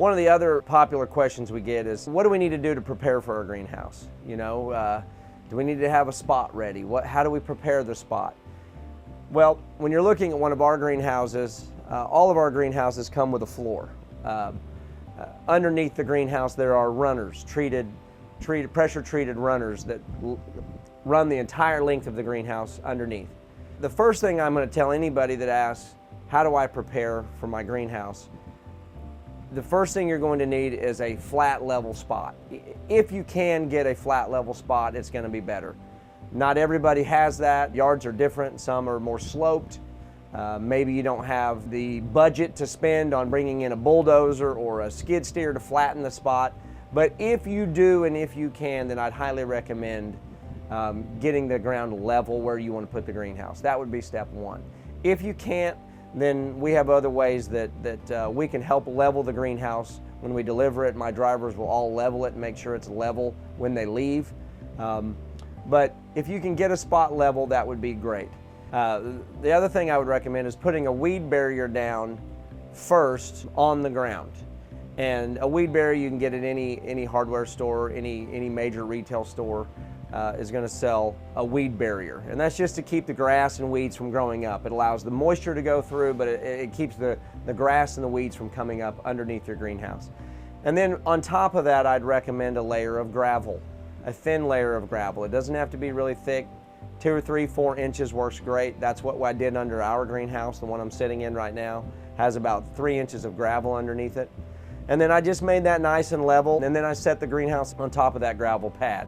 One of the other popular questions we get is, what do we need to do to prepare for our greenhouse? Do we need to have a spot ready? How do we prepare the spot? Well, when you're looking at one of our greenhouses, all of our greenhouses come with a floor. Underneath the greenhouse there are runners, pressure-treated runners that run the entire length of the greenhouse underneath. The first thing I'm going to tell anybody that asks, how do I prepare for my greenhouse? The first thing you're going to need is a flat level spot. If you can get a flat level spot, it's going to be better. Not everybody has that. Yards are different. Some are more sloped. Maybe you don't have the budget to spend on bringing in a bulldozer or a skid steer to flatten the spot. But if you do and if you can, then I'd highly recommend getting the ground level where you want to put the greenhouse. That would be step one. If you can't, then we have other ways that we can help level the greenhouse. When we deliver it, my drivers will all level it and make sure it's level when they leave. But if you can get a spot level, that would be great. The other thing I would recommend is putting a weed barrier down first on the ground. And a weed barrier you can get at any hardware store, any major retail store is going to sell a weed barrier. And that's just to keep the grass and weeds from growing up. It allows the moisture to go through, but it keeps the grass and the weeds from coming up underneath your greenhouse. And then on top of that, I'd recommend a layer of gravel, a thin layer of gravel. It doesn't have to be really thick. 2 or 3, 4 inches works great. That's what I did under our greenhouse. The one I'm sitting in right now has about 3 inches of gravel underneath it. And then I just made that nice and level, and then I set the greenhouse on top of that gravel pad.